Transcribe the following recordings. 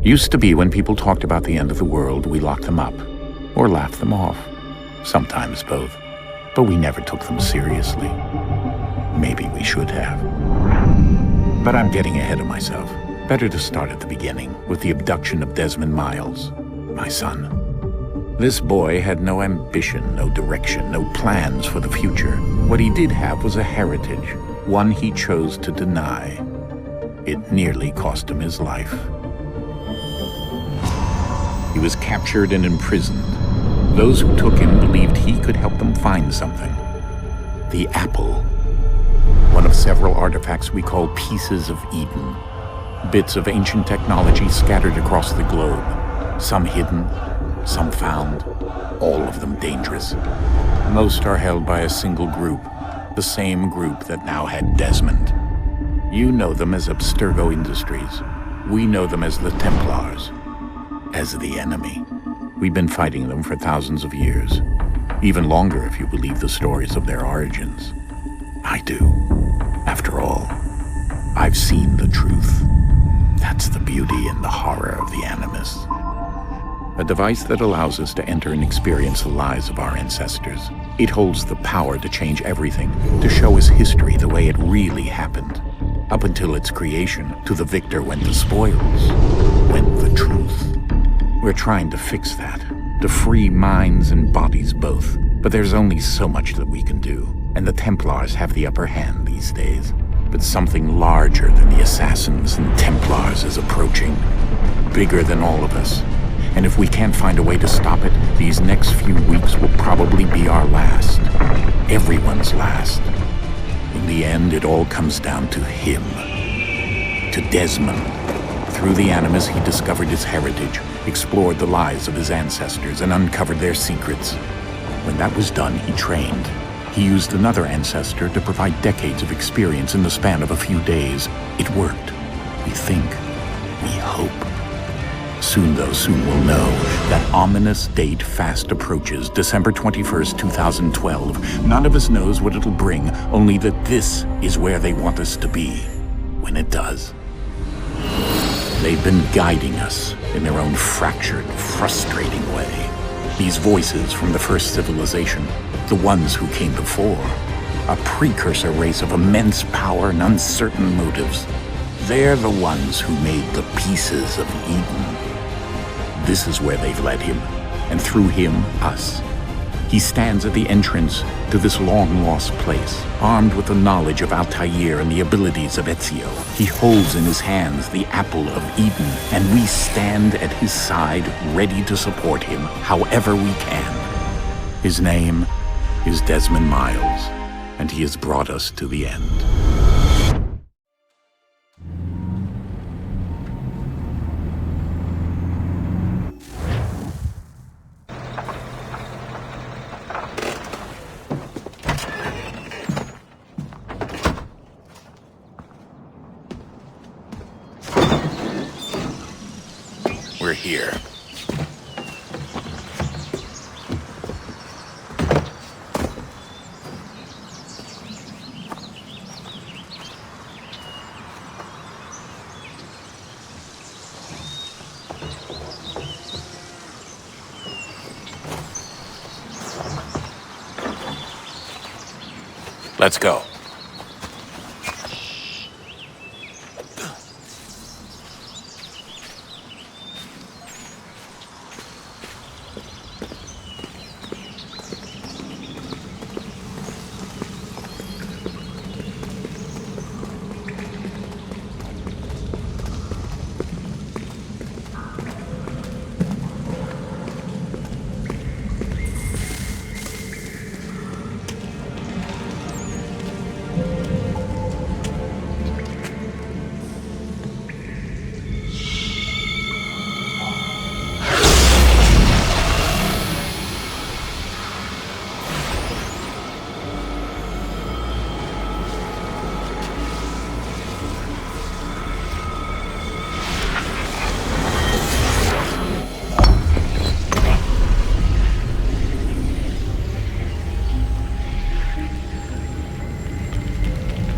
Used to be when people talked about the end of the world, we locked them up. Or laughed them off. Sometimes both. But we never took them seriously. Maybe we should have. But I'm getting ahead of myself. Better to start at the beginning, with the abduction of Desmond Miles, my son. This boy had no ambition, no direction, no plans for the future. What he did have was a heritage, one he chose to deny. It nearly cost him his life. He was captured and imprisoned. Those who took him believed he could help them find something. The apple. One of several artifacts we call pieces of Eden. Bits of ancient technology scattered across the globe. Some hidden, some found, all of them dangerous. Most are held by a single group, the same group that now had Desmond. You know them as Abstergo Industries. We know them as the Templars, as the enemy. We've been fighting them for thousands of years, even longer if you believe the stories of their origins. I do. After all, I've seen the truth. That's the beauty and the horror of the Animus. A device that allows us to enter and experience the lives of our ancestors. It holds the power to change everything, to show us history the way it really happened. Up until its creation, to the victor went the spoils, went the truth. We're trying to fix that, to free minds and bodies both. But there's only so much that we can do, and the Templars have the upper hand these days. But something larger than the Assassins and Templars is approaching, bigger than all of us. And if we can't find a way to stop it, these next few weeks will probably be our last. Everyone's last. In the end, it all comes down to him. To Desmond. Through the Animus, he discovered his heritage, explored the lives of his ancestors, and uncovered their secrets. When that was done, he trained. He used another ancestor to provide decades of experience in the span of a few days. It worked. We think. We hope. Soon we'll know. That ominous date fast approaches, December 21st, 2012. None of us knows what it'll bring, only that this is where they want us to be, when it does. They've been guiding us in their own fractured, frustrating way. These voices from the first civilization, the ones who came before, a precursor race of immense power and uncertain motives. They're the ones who made the pieces of Eden. This is where they've led him, and through him, us. He stands at the entrance to this long-lost place, armed with the knowledge of Altair and the abilities of Ezio. He holds in his hands the apple of Eden, and we stand at his side, ready to support him however we can. His name is Desmond Miles, and he has brought us to the end. We're here. Let's go.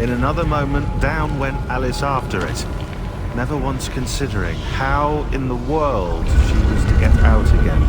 In another moment, down went Alice after it. never once considering how in the world she was to get out again.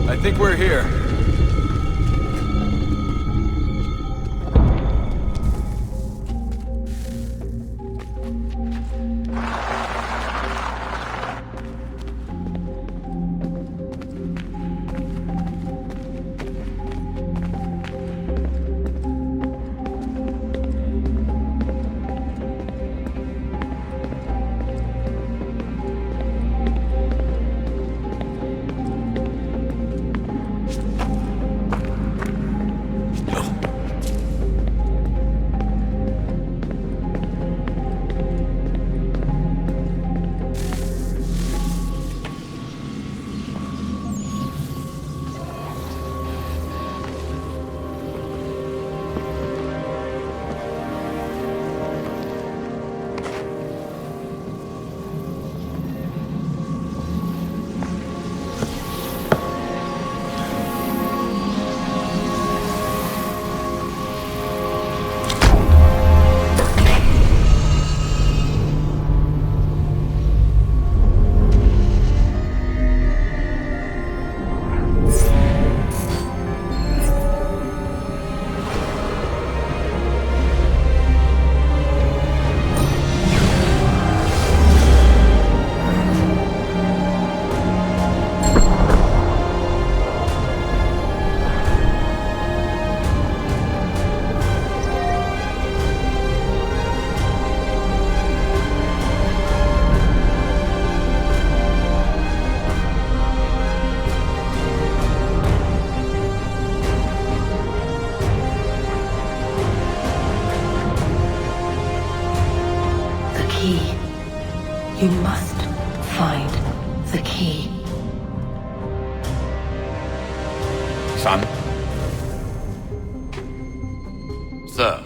I think we're here. You must find the key. Son? Sir.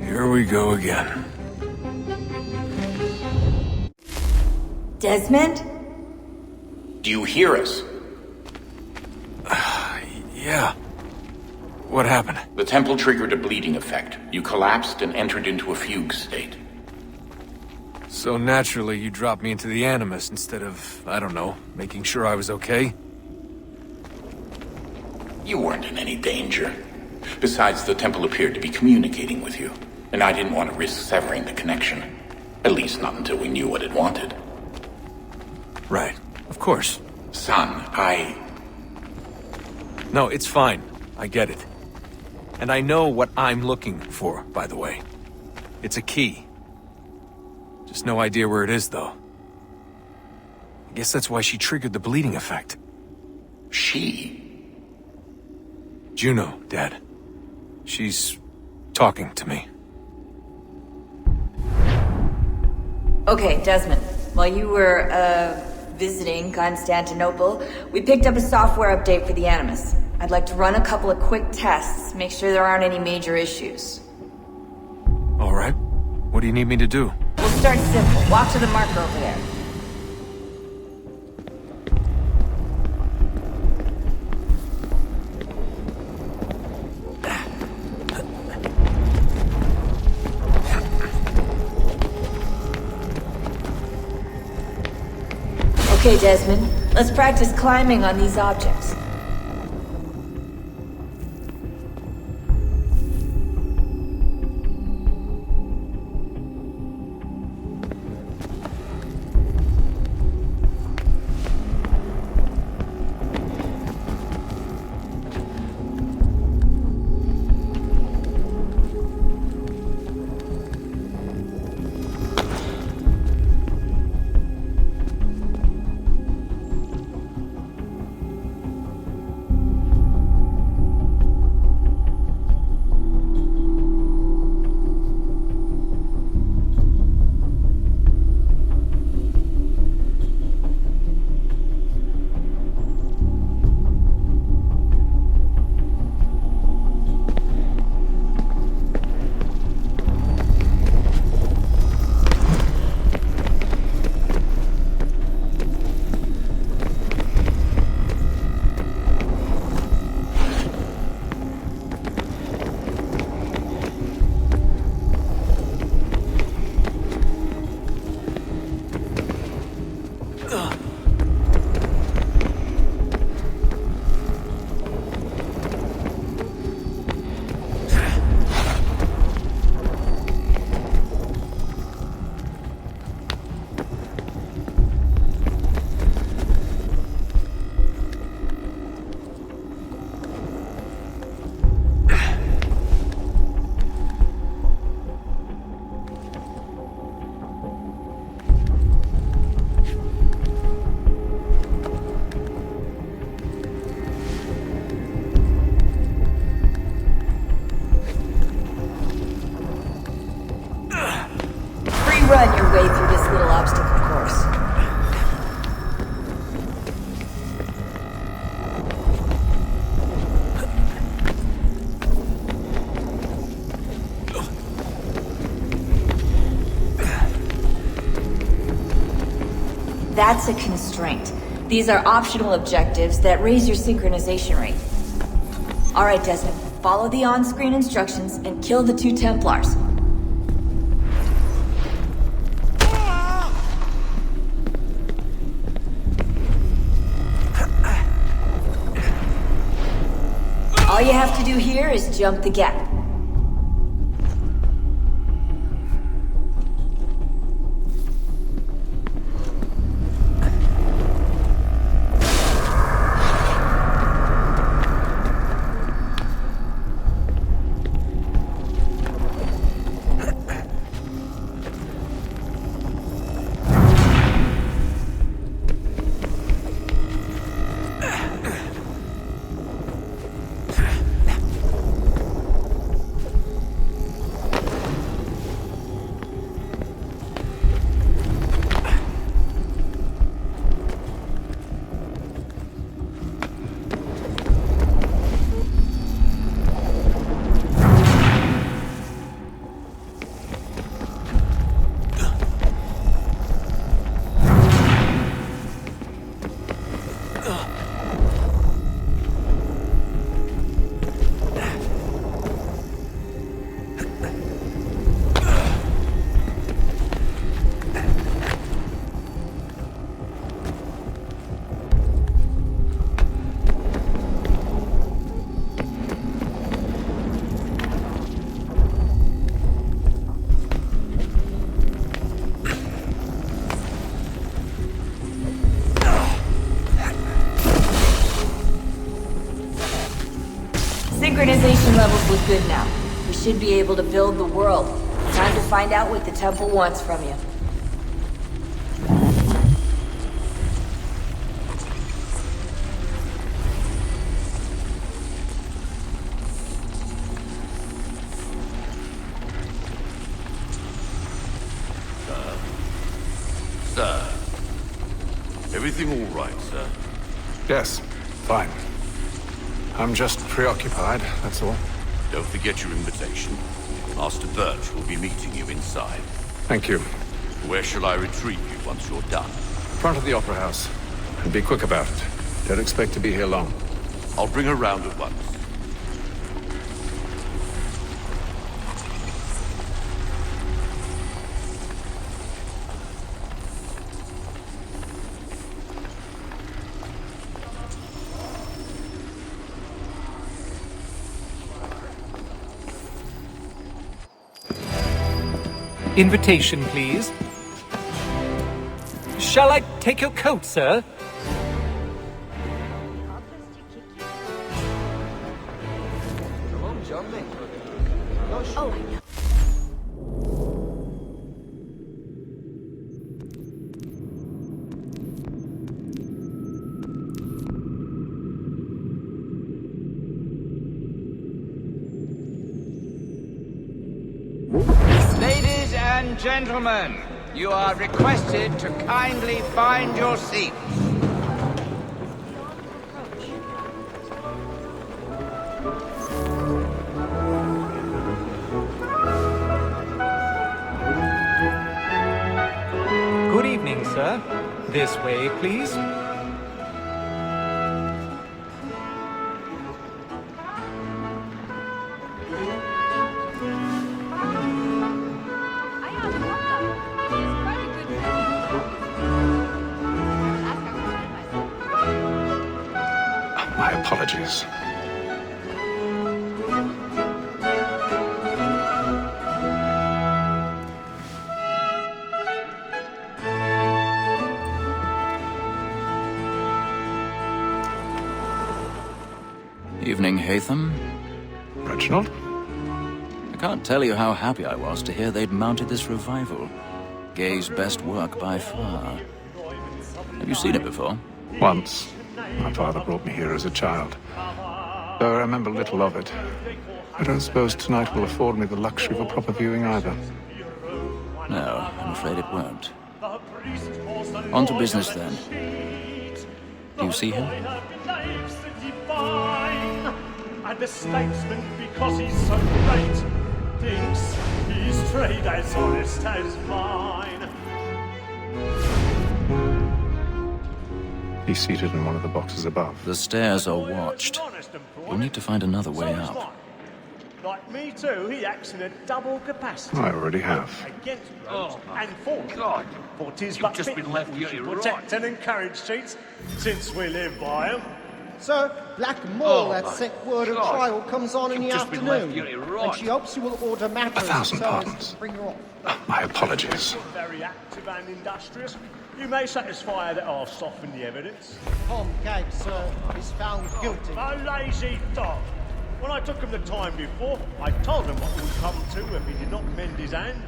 Here we go again. Desmond? Do you hear us? Yeah. What happened? The temple triggered a bleeding effect. You collapsed and entered into a fugue state. So naturally, you dropped me into the Animus instead of, I don't know, making sure I was okay? You weren't in any danger. Besides, the temple appeared to be communicating with you, and I didn't want to risk severing the connection. At least not until we knew what it wanted. Right. Of course. Son, No, it's fine. I get it. And I know what I'm looking for, by the way. It's a key. Just no idea where it is, though. I guess that's why she triggered the bleeding effect. She? Juno, Dad. She's talking to me. Okay, Desmond. While you were, visiting Constantinople, we picked up a software update for the Animus. I'd like to run a couple of quick tests, make sure there aren't any major issues. All right. What do you need me to do? We'll start simple. Walk to the marker over there. Okay, Desmond. Let's practice climbing on these objects. That's a constraint. These are optional objectives that raise your synchronization rate. Alright, Desmond. Follow the on-screen instructions and kill the 2 Templars. All you have to do here is jump the gap. Synchronization levels look good now. We should be able to build the world. Time to find out what the temple wants from you. Sir. Everything all right, sir? Yes, fine. I'm just preoccupied, that's all. Don't forget your invitation. Master Birch will be meeting you inside. Thank you. Where shall I retrieve you once you're done? Front of the Opera House. And be quick about it. Don't expect to be here long. I'll bring her round at once. Invitation, please. Shall I take your coat, sir? Oh, I know. Ladies and gentlemen, you are requested to kindly find your seats. Good evening, sir. This way, please. My apologies. Evening, Haytham. Reginald? I can't tell you how happy I was to hear they'd mounted this revival. Gay's best work by far. Have you seen it before? Once. My father brought me here as a child. Though I remember little of it. I don't suppose tonight will afford me the luxury of a proper viewing either. No, I'm afraid it won't. On to business then. Do you see him? And the statesman, because he's so great, thinks his trade as honest as mine. He's seated in one of the boxes above. The stairs are watched. You'll need to find another way up. Like me too, he acts in a double capacity. I already have. Against Rhodes and for God, For 'tis you've but just fit been left we here should right. protect and encourage cheats, since we live by 'em. Sir, Black Mole Oh, had my sent word of God. trial comes on in the You've just been left afternoon, here right. and she hopes you will order matters 1,000 so as pardons. to bring her off. My apologies. Very active and industrious. You may satisfy that I'll soften the evidence. Tom Gagg, sir, is found guilty. A lazy dog. When I took him the time before, I told him what would come to if he did not mend his hand.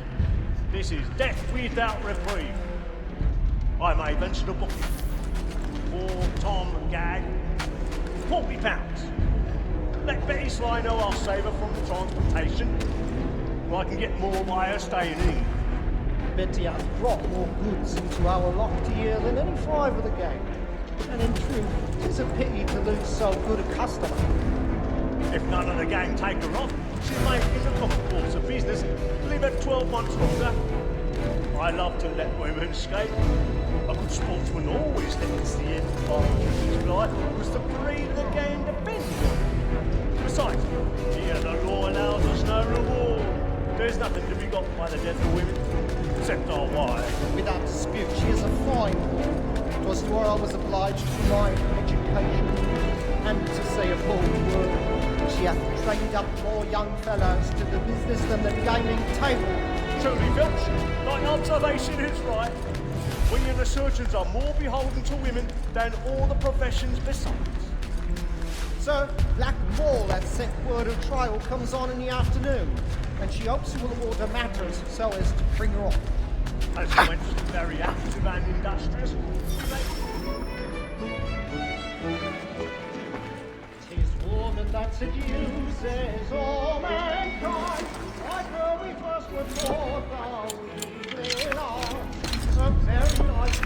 This is death without reprieve. I may venture to book him. For Tom Gagg, £40. Let Betty Sly know I'll save her from the transportation. Or I can get more by her staying in. Betty has brought more goods into our loft here than any five of the gang. And in truth, 'tis a pity to lose so good a customer. If none of the gang take her on, she may, in the common course of business, leave her 12 months longer. I love to let women escape. A good sportsman always lets the end advantage of his life, because the breed of the gang depends on it. Besides, here the law allows us no reward. There's nothing to be got by the death of women, except our wives. Without dispute, she is a fine woman. 'Twas to her I was obliged for my education, and to say a bold word, she hath trained up more young fellows to the business than the gaming table. Truly, Filch, thine observation is right. We and the surgeons are more beholden to women than all the professions besides. Sir, Black Mole had sent word of trial comes on in the afternoon, and she hopes you will order matters so as to bring her off. As you mentioned, very active and industrious. Tis woman that seduces all mankind, like her we first were taught how we live on. So very nice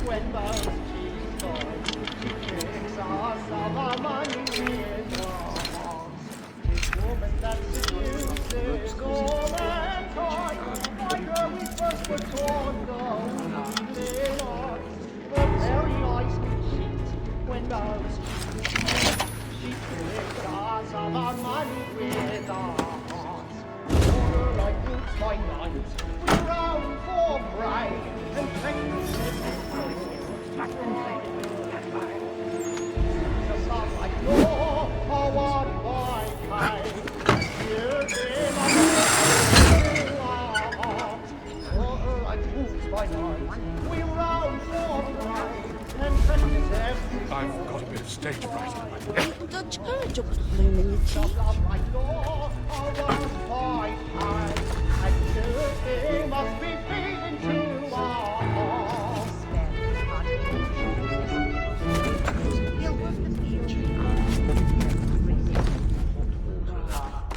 when those cheese toys, she tricks us of our money with her arms. Tis woman that seduces all mankind, like her we first were taught how we live on. So very nice when those she tricks us of our money with our hearts. Order like boots by night, we round for prey, and take the just like law, forward by kite. Here came our order like boots by night, we round for prey, and take the I've got a bit of stage fright. The church was blooming your cheek. Must be feeding to our hearts.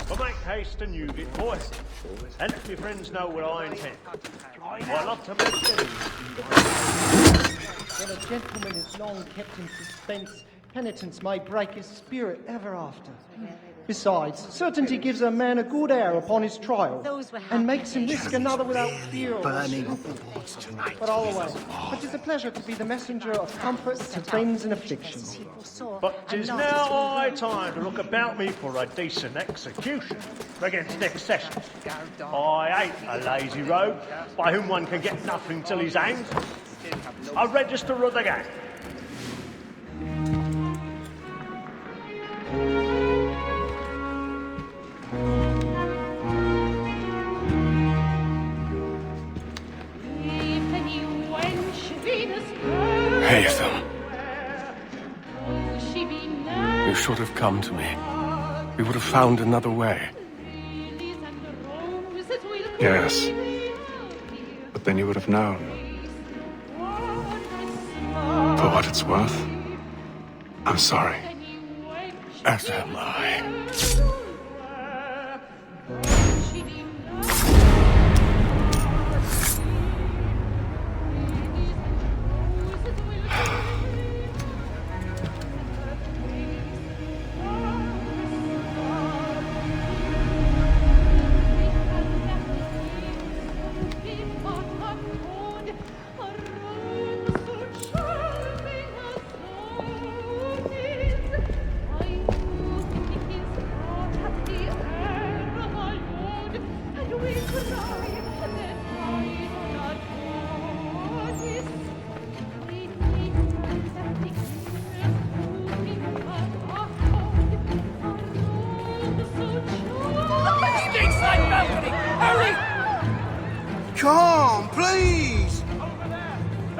But make haste and use it, boys. And let your friends know what I intend. I love to make things. When a gentleman is long kept in suspense, penitence may break his spirit ever after. Besides, certainty gives a man a good air upon his trial, and makes him risk another without fear or scruple. But all away, it is a pleasure to be the messenger of comfort to friends in affliction. But 'tis now high time to look about me for a decent execution against next session. I hate a lazy rogue by whom one can get nothing till he's hanged. A register of the gang. Haytham. You should have come to me. We would have found another way. Yes. But then you would have known. For what it's worth, I'm sorry. As am I. calm, please!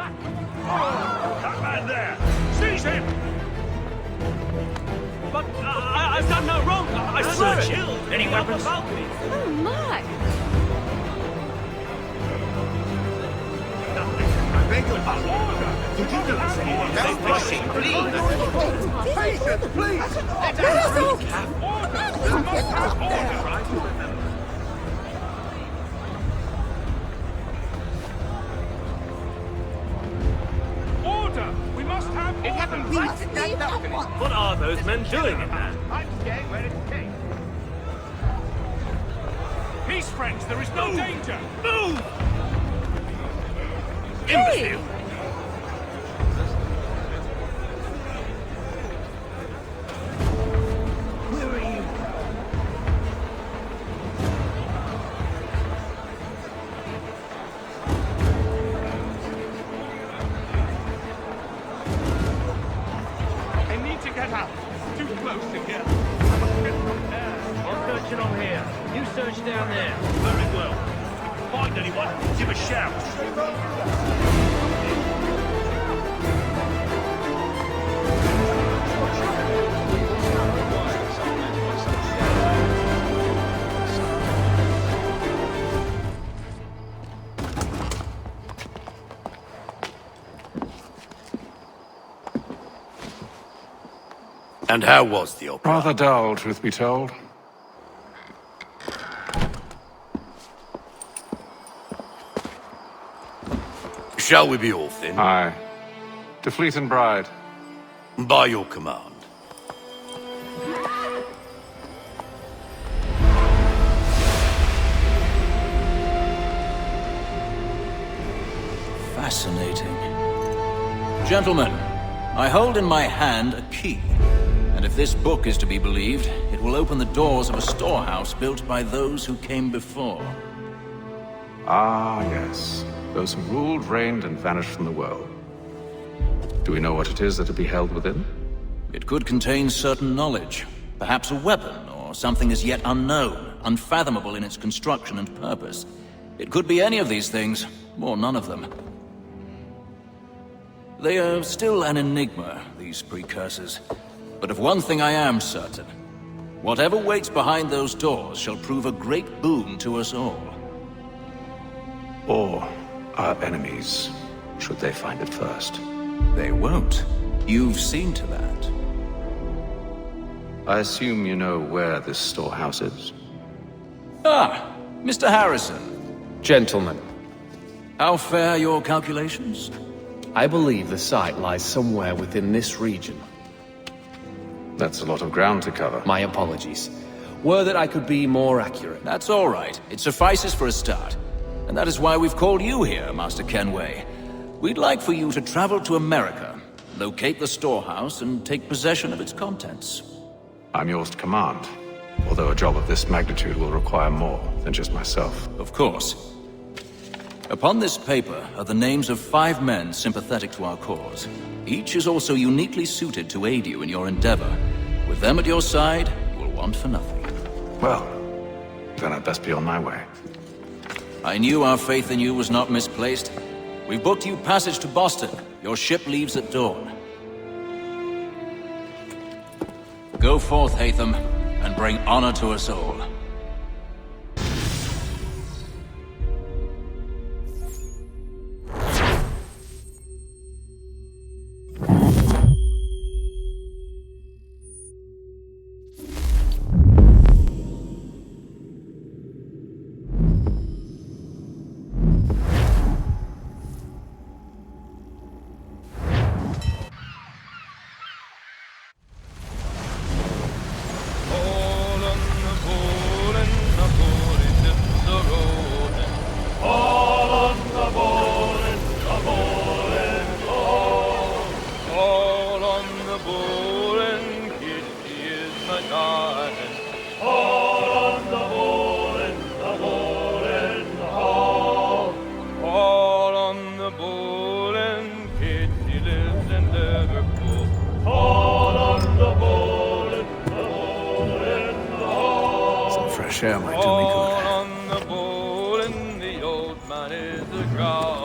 That man there! Seize him! But I've done no wrong. I swear it. Any weapons? Oh, my. I beg your pardon. Did you do this? Don't push him, please. Patience, please! Let us recap. Order! We must have order, right? Order! We must have order! It happened right at that balcony. What are those men doing in there? I'm staying where it's safe. Peace, friends. There is no danger. Move! Imbecile! Where are you? I need to get out. Too close in here. I must get from there. I'm searching on here. You search down there. Very well. Find anyone, give a shout. And how was the opera? Rather dull, truth be told. Shall we be off then? Aye. To Fleet and Bride. By your command. Fascinating. Gentlemen, I hold in my hand a key. And if this book is to be believed, it will open the doors of a storehouse built by those who came before. Ah, yes. Those who ruled, reigned, and vanished from the world. Do we know what it is that will be held within? It could contain certain knowledge. Perhaps a weapon, or something as yet unknown, unfathomable in its construction and purpose. It could be any of these things, or none of them. They are still an enigma, these precursors. But of one thing I am certain. Whatever waits behind those doors shall prove a great boon to us all. Or our enemies, should they find it first. They won't. You've seen to that. I assume you know where this storehouse is? Ah, Mr. Harrison. Gentlemen, How fare your calculations? I believe the site lies somewhere within this region. That's a lot of ground to cover. My apologies. Were that I could be more accurate. That's all right. It suffices for a start. And that is why we've called you here, Master Kenway. We'd like for you to travel to America, locate the storehouse, and take possession of its contents. I'm yours to command, although a job of this magnitude will require more than just myself. Of course. Upon this paper are the names of 5 men sympathetic to our cause. Each is also uniquely suited to aid you in your endeavor. With them at your side, you will want for nothing. Well, then I'd best be on my way. I knew our faith in you was not misplaced. We've booked you passage to Boston. Your ship leaves at dawn. Go forth, Hatham, and bring honor to us all. Fresh air might do me good. On the bowl and the old man is Go.